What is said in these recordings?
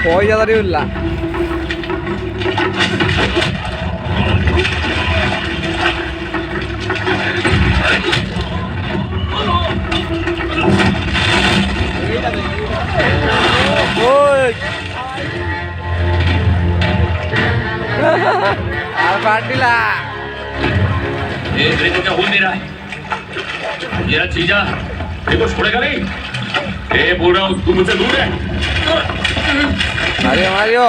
പോയി അതറിയില്ല. पाटिला ये क्या हो नहीं रहा है? मेरा जीजा देखो छोड़ेगा नहीं। ये बोल रहा हूँ तू मुझसे दूर है। मारियो मारियो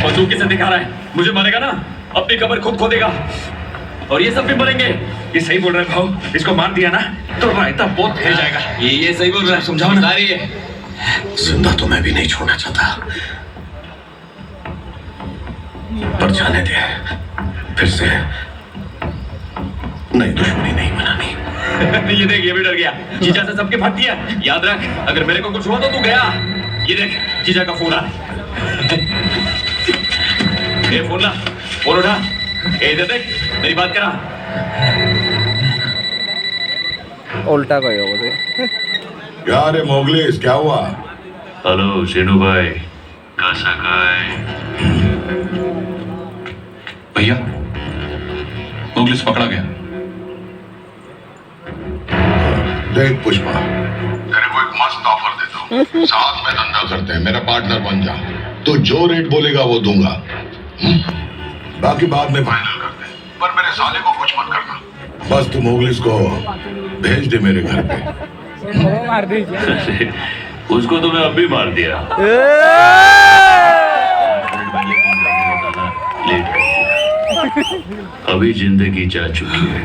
बंदूक किसे दिखा रहा है? मुझे मारेगा ना, अपनी कब्र खुद खोदेगा और ये सब भी मरेंगे। ये सही बोल रहा है भाऊ, इसको मार दिया ना तो रायता बहुत फैल जाएगा। ये सही बोल रहा है, समझाओ ना। सारी है जिंदा तो मैं भी नहीं छोड़ना चाहता, पर जाने दे, फिर से नई दुश्मनी नहीं बनानी। ये देख, ये भी डर गया। जीजा से सबके फट दिया। याद रख, अगर मेरे को कुछ हुआ तो तू गया। ये देख, जीजा का फोन आ रहा है। ये फोन ला, फोन उठा। ए इधर देख, मेरी बात करा। उल्टा कहो बोले। क्या रे मोगलीस, क्या हुआ? हेलो शेनू भाई, कैसा है? भैया मोगलिस पकड़ा गया। देख पुष्पा, तेरे को एक मस्त ऑफर देता हूँ, साथ में धंधा करते हैं, मेरा पार्टनर बन जा। तो जो रेट बोलेगा वो दूंगा, बाकी बाद में फाइनल करते हैं, पर मेरे साले को कुछ मत करना। बस तू मोगलिस को भेज दे मेरे घर पे। मार दीजिए उसको तो मैं अभी मार दिया। अभी जिंदगी जा चुकी है,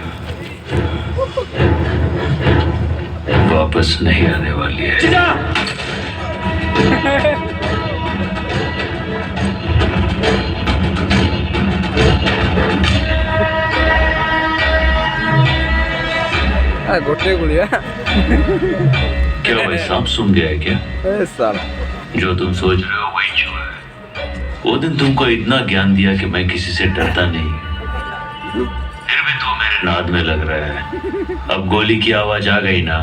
वापस नहीं आने वाली है। गोटे गुड़िया क्या भाई, सांप सुन गया है क्या? साला जो तुम सोच रहे हो वही हुआ है। वो दिन तुमको इतना ज्ञान दिया कि मैं किसी से डरता नहीं, फिर भी तो मेरे नाद में लग रहा है। अब गोली की आवाज आ गई ना,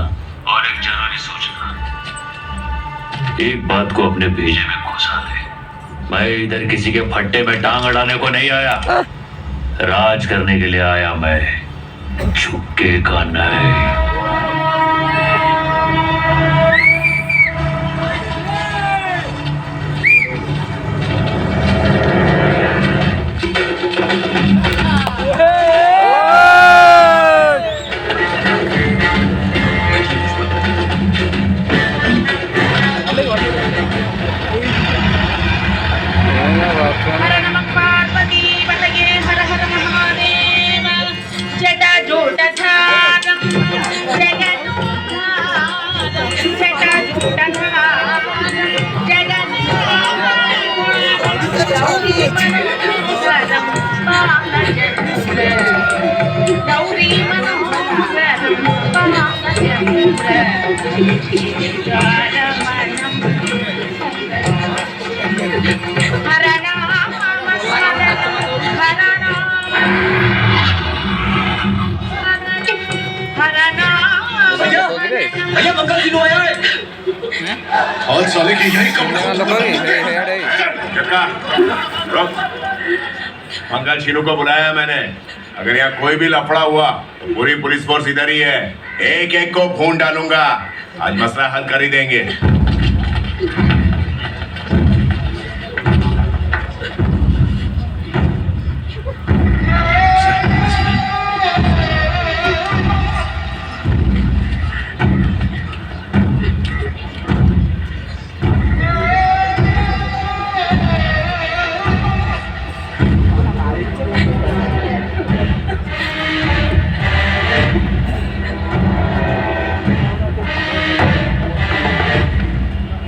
और एक जरूरी सूचना, एक बात को अपने भेजे में घुसा दे। मैं इधर किसी के फट्टे में टांग अड़ाने को नहीं आया, राज करने के लिए आया मैं, झुके का नहीं। भैया मंगल जी आया है। और साले की यही मंगल शीनू को बुलाया मैंने। अगर यहाँ कोई भी लफड़ा हुआ तो पूरी पुलिस फोर्स इधर ही है, एक एक को खून डालूंगा। आज मसला हल कर ही देंगे।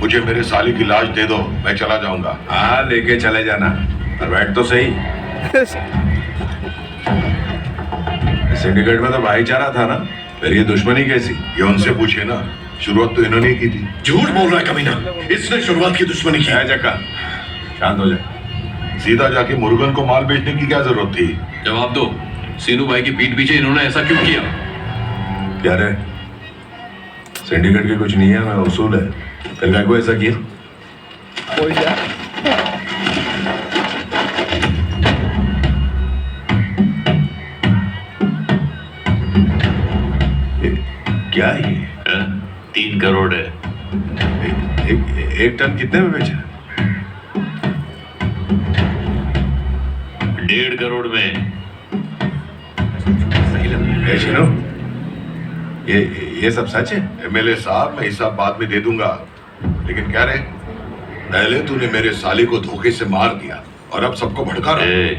मुझे मेरे साली की लाश दे दो, मैं चला जाऊंगा। हाँ लेके चले जाना, और बैठ तो सही। सिंडिकेट में तो भाईचारा था ना, फिर ये दुश्मनी कैसी? ये उनसे पूछे ना, शुरुआत तो इन्होंने ही की थी। झूठ बोल रहा है कमीना, इसने शुरुआत की दुश्मनी की है। जक्का शांत हो जाए। सीधा जाके मुर्गन को माल बेचने की क्या जरूरत थी? जवाब दो, सीनू भाई की पीठ पीछे इन्होंने ऐसा क्यों किया? क्या रे सिंडिकेट की कुछ नहीं है मैं उसूल है फिर क्या को ऐसा किया पैसा क्या है ये 3 करोड़ है। एक टन कितने में बेचा 1.5 करोड़ में। सही लगा शिनो ये सब सच है एमएलए साहब मैं हिसाब बाद में दे दूंगा लेकिन क्या रे पहले तूने मेरे साले को धोखे से मार दिया और अब सबको भड़का रहा है।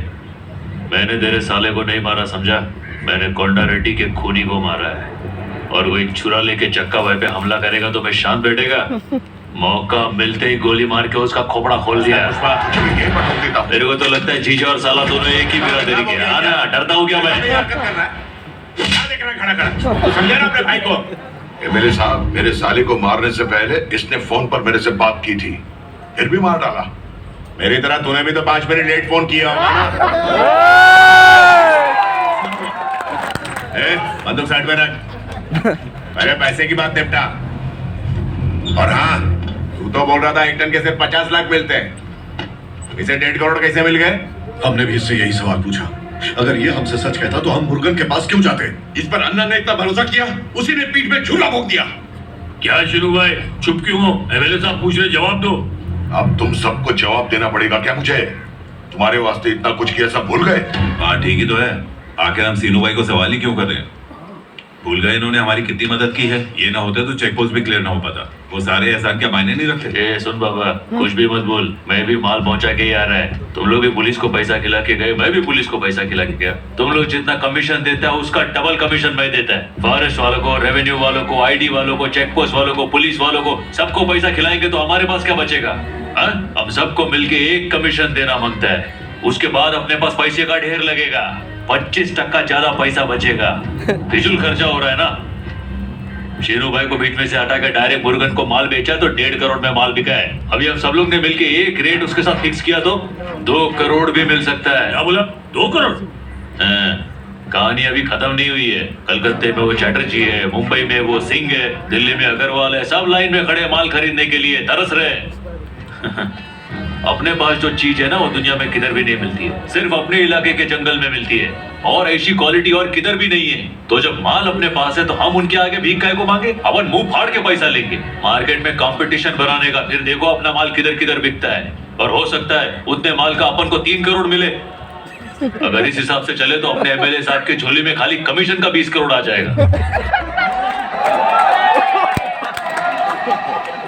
मैंने तेरे साले को नहीं मारा समझा, मैंने कोंडा रेड्डी के खूनी को मारा है और वो एक छुरा लेके चक्का भाई पे हमला करेगा तो मैं शांत बैठेगा। मौका मिलते ही गोली मार के उसका खोपड़ा खोल दिया। मेरे को तो लगता है जीजा और साला दोनों एक ही बिरादरी के। आना डरता हूँ क्या मैं? समझा ना अपने भाई को मेरे साहब मेरे साले को मारने से पहले इसने फोन पर मेरे से बात की थी फिर भी मार डाला। मेरी तरह तूने भी तो 5 मिनट लेट फोन किया बंदूक साइड में रख मेरे पैसे की बात निपटा। और हाँ तू तो बोल रहा था एक टन के सिर्फ 50 लाख मिलते हैं इसे 1.5 करोड़ कैसे मिल गए? हमने भी इससे यही सवाल पूछा। अगर ये हमसे सच कहता तो हम मुर्गन के पास क्यों जाते? इस पर अन्ना ने इतना भरोसा किया उसी ने पीठ में झूला भोंक दिया। क्या शुरू भाई चुप क्यों हो? एमएलए साहब पूछ रहे जवाब दो। अब तुम सबको जवाब देना पड़ेगा क्या मुझे? तुम्हारे वास्ते इतना कुछ किया सब भूल गए? बात ठीक ही तो है, आखिर हम सीनू भाई को सवाल ही क्यों कर रहे हैं? भूल गए इन्होंने हमारी कितनी मदद की है। ये ना होते तो चेक पोस्ट भी क्लियर ना हो पाता। वो सारे एहसान क्या मायने नहीं रखते? ए सुन बाबा कुछ भी मत बोल, मैं भी माल पहुंचा के ही आ रहा है। तुम लोग भी पुलिस को पैसा खिला के गए, मैं भी पुलिस को पैसा खिला के गया। तुम लोग जितना कमीशन देता है उसका डबल कमीशन मैं देता है। फॉरेस्ट वालों को, रेवेन्यू वालों को, आईडी वालों को, चेक पोस्ट वालों को, पुलिस वालों को, सबको पैसा खिलाएंगे तो हमारे पास क्या बचेगा? हम सबको मिलके एक कमीशन देना मांगता है, उसके बाद अपने पास पैसे का ढेर लगेगा। 25% ज्यादा पैसा बचेगा। फिजूल खर्चा हो रहा है ना। शेरू भाई को बीच में से हटा के डायरेक्ट मुर्गन को माल बेचा तो 1.5 करोड़ में माल बिका है। अभी हम सब लोग ने मिलके एक रेट उसके साथ फिक्स किया तो 2 करोड़ भी मिल सकता है। क्या बोला? 2 करोड़? कहानी अभी खत्म नहीं हुई है। कलकत्ते में वो चैटर्जी है, मुंबई में वो सिंह है, दिल्ली में अग्रवाल है, सब लाइन में खड़े माल खरीदने के लिए तरस रहे। अपने पास जो चीज है ना वो दुनिया में किधर भी नहीं मिलती है, सिर्फ अपने इलाके के जंगल में मिलती है और ऐसी क्वालिटी और किधर भी नहीं है। तो जब माल अपने पास है तो हम उनके आगे भीख काहे को मांगे? अपन मुंह फाड़ के पैसा लेंगे। मार्केट में कंपटीशन बनाने का, फिर देखो अपना माल किधर किधर बिकता है। और हो सकता है उतने माल का अपन को 3 करोड़ मिले। अगर इस हिसाब से चले तो अपने एमएलए साहब के झोली में खाली कमीशन का 20 करोड़ आ जाएगा।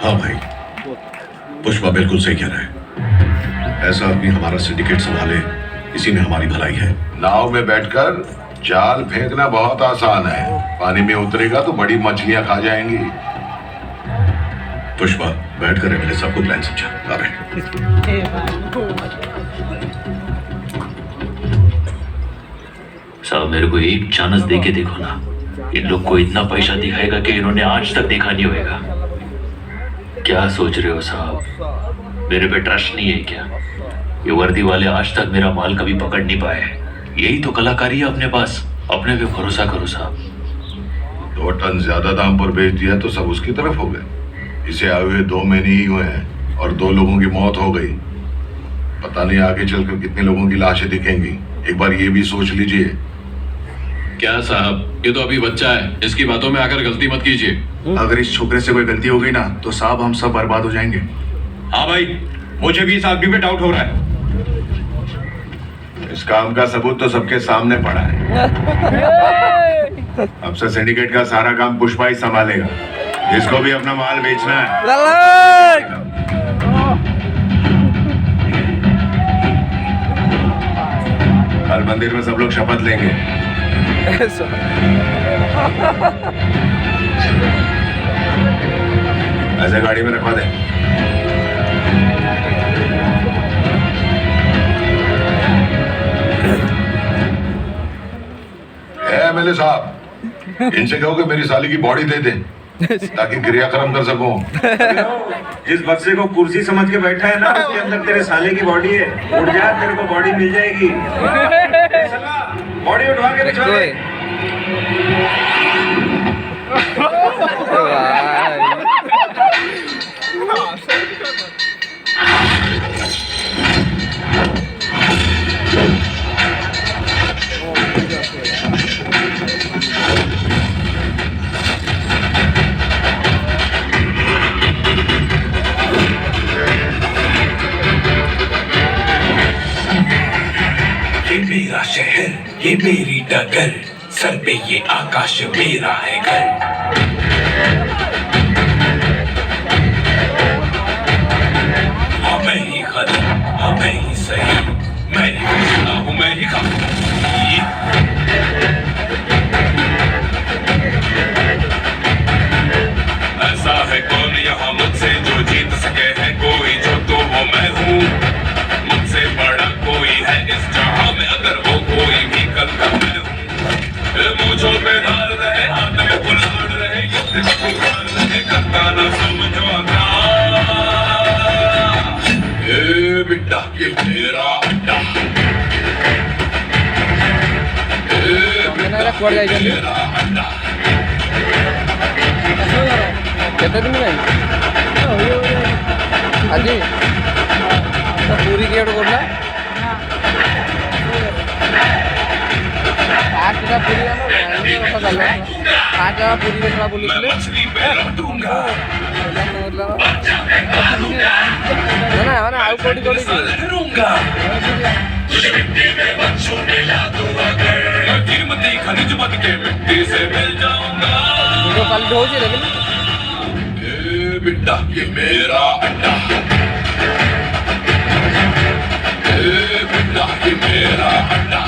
हाँ भाई, पुष्पा बिल्कुल सही कह रहा है। ऐसा आदमी हमारा सिंडिकेट संभाले, इसी में हमारी भलाई है। नाव में बैठकर जाल फेंकना बहुत आसान है, पानी में उतरेगा तो बड़ी मछलियां खा जाएंगी। पुष्पा बैठकर एमएलए सबको प्लान समझा। आ बैठ। साहब मेरे को एक चांस दे के देखो ना, इन लोग को इतना पैसा दिखाएगा कि इन्होंने आज तक देखा नहीं होगा। क्या सोच रहे हो साहब? मेरे पे ट्रस्ट नहीं है क्या? ये वर्दी वाले आज तक मेरा माल कभी पकड़ नहीं पाए। यही तो कलाकारी है अपने पास। अपने पे भरोसा करो साहब। 2 टन ज्यादा दाम पर बेच दिया तो सब उसकी तरफ हो गए। इसे आए हुए 2 महीने ही हुए हैं और 2 लोगों की मौत हो गई। पता नहीं आगे चलकर कितने लोगों की लाशें दिखेंगी। एक बार ये भी सोच लीजिए। क्या साहब, ये तो अभी बच्चा है, इसकी बातों में आकर गलती मत कीजिए। अगर इस छोकरे से कोई गलती हो गई ना तो साहब हम सब बर्बाद हो जाएंगे। हाँ भाई, मुझे भी इस आदमी पे डाउट हो रहा है। इस काम का सबूत तो सबके सामने पड़ा है। अब से सिंडिकेट का सारा काम पुष्पा ही संभालेगा। इसको भी अपना माल बेचना है। कल मंदिर में सब लोग शपथ लेंगे। ऐसे गाड़ी में रखवा दे। एमएलए साहब, इनसे कहो कि मेरी साली की बॉडी दे दे ताकि क्रियाक्रम कर सकूं। जिस बक्से को कुर्सी समझ के बैठा है ना, उसके अंदर तेरे साले की बॉडी है। उठ जा, तेरे को बॉडी मिल जाएगी। बॉडी उठवा के बिछा दे। ये मेरा शहर, ये मेरी डगर, सर पे ये आकाश मेरा है घर। हाँ मैं ही गलत, हाँ मैं ही सही, मैं ही फैसला हूँ, मैं ही काफी। ऐसा है कौन यहाँ मुझसे जो जीत सके, है कोई जो तो वो मैं हूँ। मुझसे बड़ा कोई है इस जहां में, अगर वो कोई भी कल का मैं हूँ। मुझो पे डाल रहे, हाथ में बुलाड़ रहे, युद्ध का पुकार रहे, करता ना समझो ए बेटा ये मेरा अड्डा, मेरा अड्डा। କେତେ ଦିନ ପାଇଁ ଆଜି ତ ପୁରୀ କିଏ ଗୋଟେ କରୁନା ଫାଷ୍ଟଟା ପୁରୀ ଫାଷ୍ଟ ପୁରୀ ବେଟରା ବୁଲୁଥିଲେ ନା ମାନେ ଆଉ କୋଉଠି କୋଉଠି କାଲି ହଉଛି ଦେଖିଲି बेटा ये मेरा अड्डा, बेटा ये मेरा अड्डा,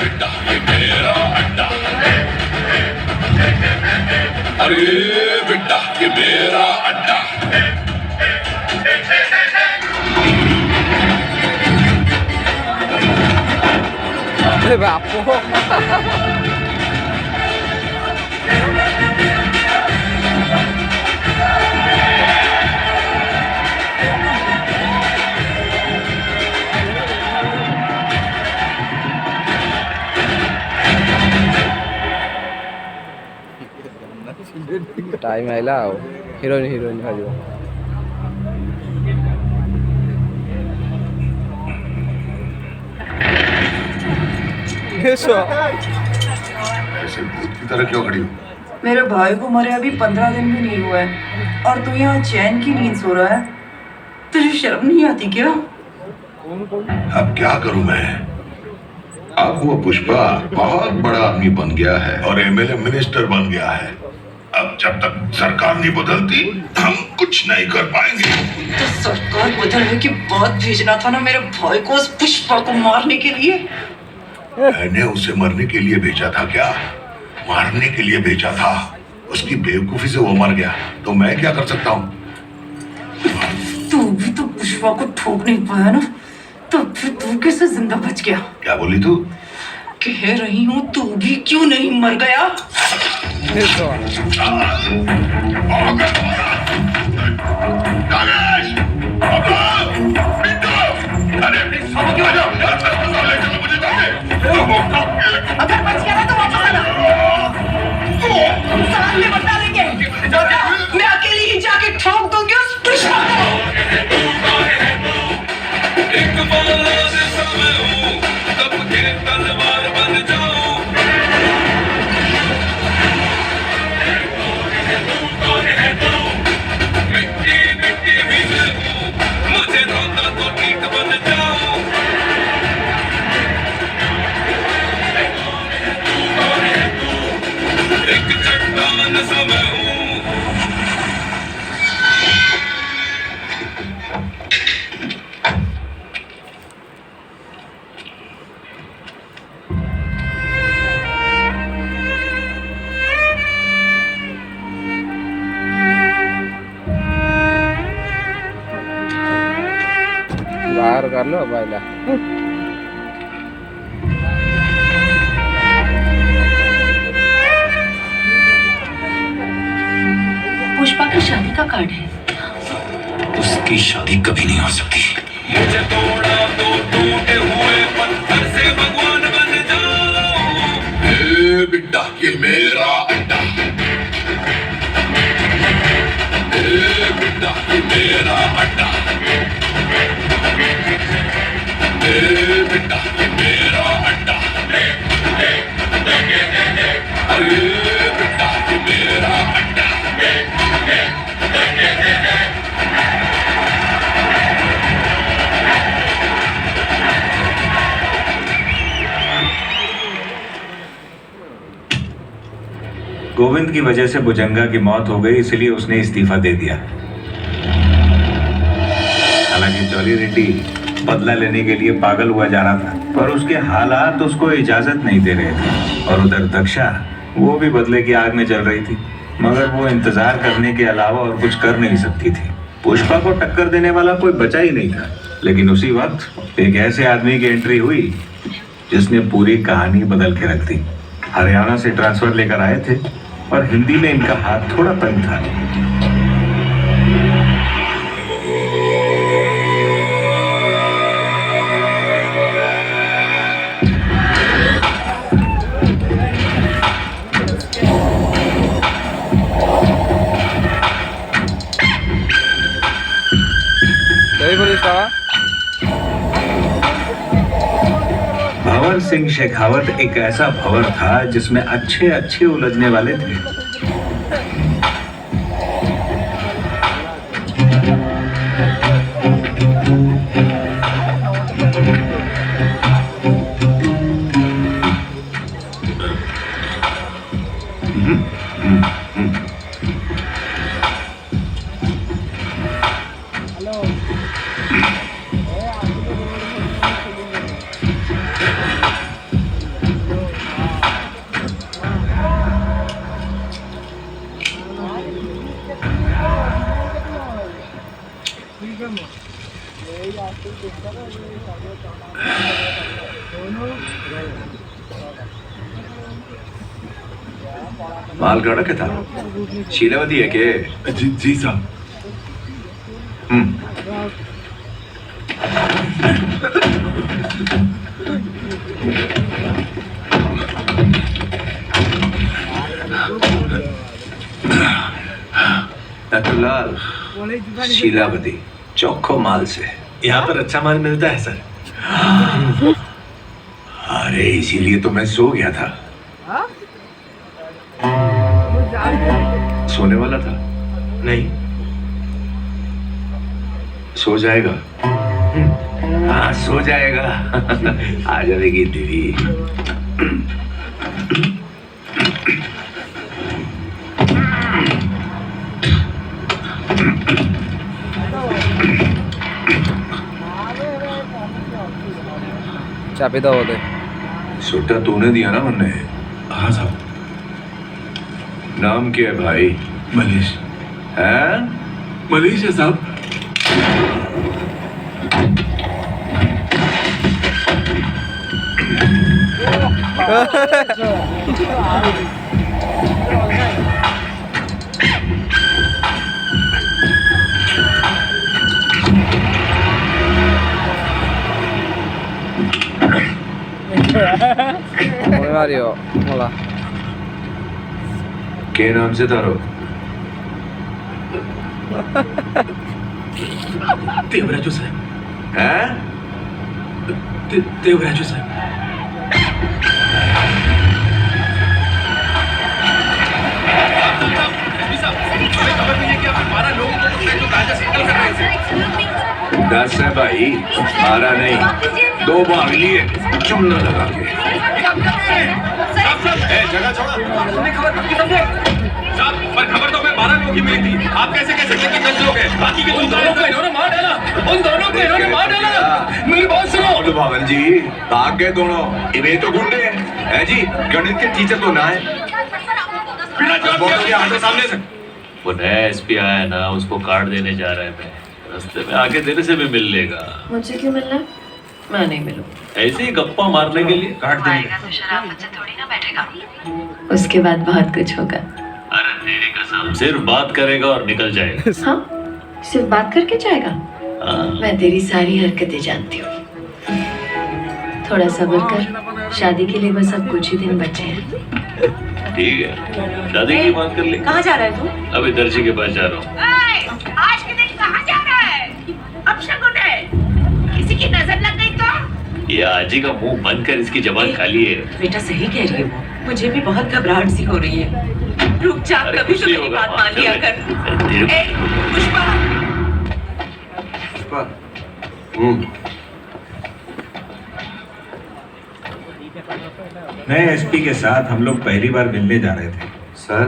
बेटा ये मेरा अड्डा, अरे बेटा ये मेरा अड्डा। अरे बापो टाइम आइला हिरोइन भाजो ऐसे भूत की तरह क्यों खड़ी हो? मेरे भाई को मरे अभी 15 दिन भी नहीं हुआ है और तू यहाँ चैन की नींद सो रहा है। तुझे शर्म नहीं आती क्या? अब क्या करूं मैं? अब वो पुष्पा बहुत बड़ा आदमी बन गया है और एमएलए मिनिस्टर बन गया है। अब जब तक सरकार नहीं बदलती हम कुछ नहीं कर पाएंगे। तो सरकार बदलने के बाद भेजना था ना मेरे भाई को उस पुष्पा को मारने के लिए। मैंने उसे मरने के लिए भेजा था क्या? मारने के लिए भेजा था। उसकी बेवकूफी से वो मर गया तो मैं क्या कर सकता हूँ? तू भी तो पुष्पा को ठोक नहीं पाया ना, तो फिर तू कैसे जिंदा बच गया? क्या बोली तू? कह रही हूँ तू भी क्यों नहीं मर गया? अगर बच गया ना तो वापस आना। साथ में बता देंगे। मैं अकेली ही जाके ठोक दूंगी उस पुष्पा को। बाहर कर लो पहला। पुष्पा की शादी का कार्ड है। उसकी शादी कभी नहीं हो सकती। मुझे तोड़ा तो टूटे हुए पत्थर से भगवान बन जाओ। गोविंद की वजह से भुजंगा की मौत हो गई, इसलिए उसने इस्तीफा दे दिया। हालांकि जॉली रेड्डी बदला लेने के लिए पागल हुआ जा रहा था, पर उसके हालात उसको इजाजत नहीं दे रहे थे। और उधर दक्षा, वो भी बदले की आग में जल रही थी, मगर वो इंतजार करने के अलावा और कुछ कर नहीं सकती थी। पुष्पा को टक्कर देने वाला कोई बचा ही नहीं था। लेकिन उसी वक्त एक ऐसे आदमी की एंट्री हुई जिसने पूरी कहानी बदल के रख दी। हरियाणा से ट्रांसफर लेकर आए थे और हिंदी में इनका हाथ थोड़ा तंग था। सही बोली साहब। भंवर सिंह शेखावत एक ऐसा भंवर था जिसमें अच्छे अच्छे उलझने वाले थे। माल कड़क है था, शीलावती है के? जी साहब। नथुलाल, शीलावती चौखो माल से। यहाँ पर अच्छा माल मिलता है सर। अरे इसीलिए तो मैं सो गया था। सोने वाला था? नहीं, सो जाएगा। हाँ सो जाएगा। आ जाएगी दीदी। चाबी दो दे। सुट्टा तूने दिया ना मुन्ने? हाँ साहब। नाम क्या है भाई? मनीष। हैं? मनीष है साहब। Mario, hola. के नाम से तारो? देवराजू सर। हैं? देवराजू सर। दस है भाई, 12 नहीं। 2 भाग लिए चुमना लगा के। जगह छोड़ो। खबर पक्की समझे? साहब, पर खबर तो हमें 12 लोगों की मिली थी। आप कैसे कह सकते हैं कि 10 लोग हैं? बाकी के उन दोनों को इन्होंने मार डाला। उन दोनों को इन्होंने मार डाला। मेरी बात सुनो। भवन जी, भाग गए दोनों। ये तो गुंडे हैं जी। गणित के टीचर तो ना है। बिना जवाब दिए आटो सामने से। वो नया एसपी आया है ना, उसको कार्ड देने जा रहा है। मैं रास्ते में आके तेरे से भी मिल लेगा। मुझे क्यों मिलना है? मैं नहीं मिलूं। ऐसे ही गप्पा मारने के लिए कार्ड देंगे। तो शराफत से थोड़ी ना बैठेगा। उसके बाद बहुत कुछ होगा। अरे तेरी कसम, सिर्फ बात करेगा और निकल जाएगा। हाँ, सिर्फ बात करके जाएगा? हाँ। मैं तेरी सारी हरकतें जानती हूँ। थोड़ा सब्र कर, शादी के लिए बस अब कुछ ही दिन बचे हैं। ठीक है, शादी की बात कर ले। कहाँ जा रहा है तू? अभी दर्जी के पास जा रहा हूँ। आज के दिन कहाँ जा रहा है? अब शगुन है, किसी की नजर लग गई तो? ये आजी का मुंह बंद कर, इसकी जबान खाली है। बेटा सही कह रही है वो, मुझे भी बहुत घबराहट सी हो रही है। रुक जा, कभी तो मेरी बात मान लिया कर। ए, पुष्पा। नए एसपी के साथ हम लोग पहली बार मिलने जा रहे थे। सर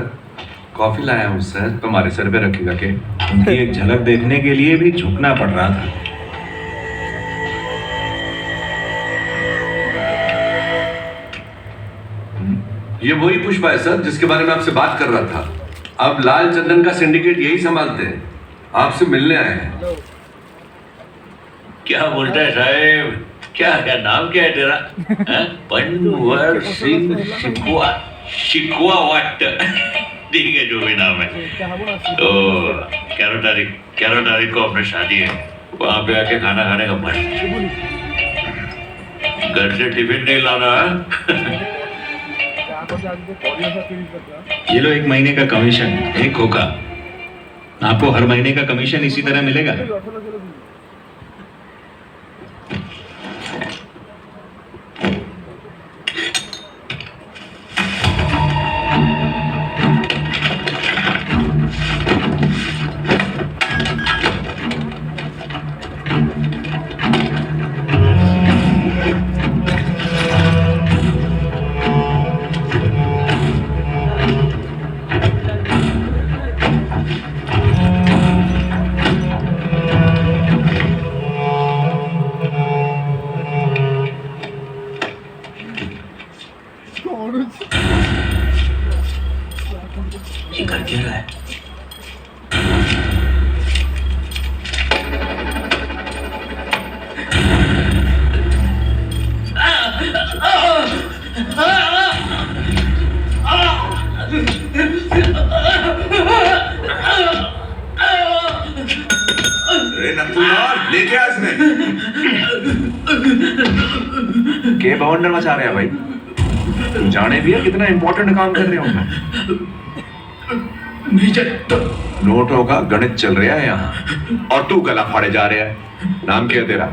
कॉफी लाया हूँ सर। तुम्हारे सर पे रखेगा के? उनकी एक झलक देखने के लिए भी झुकना पड़ रहा था। ये वही पुष्पा है सर जिसके बारे में आपसे बात कर रहा था। अब लाल चंदन का सिंडिकेट यही संभालते हैं। आपसे मिलने आए हैं। क्या बोलता है साहेब? क्या क्या नाम क्या है तेरा? हैं? पनवर सिंह शिकवा शिकवा वाट ठीक है, जो भी नाम है। तो 11 तारीख को अपनी शादी है, वहां पे आके खाना खाने का मन। घर से टिफिन नहीं लाना है? ये लो 1 महीने का कमीशन, 1 खोखा। आपको हर महीने का कमीशन इसी तरह मिलेगा। ये कर क्या रहा है? लेके आ इसमें। के बवंडर मचा रहे हैं भाई? तू जाने भी है कितना इंपॉर्टेंट काम कर रहे हो मैं? नोटों का गणित चल रहा है यहाँ और तू गला फाड़े जा रहा है। नाम क्या है तेरा?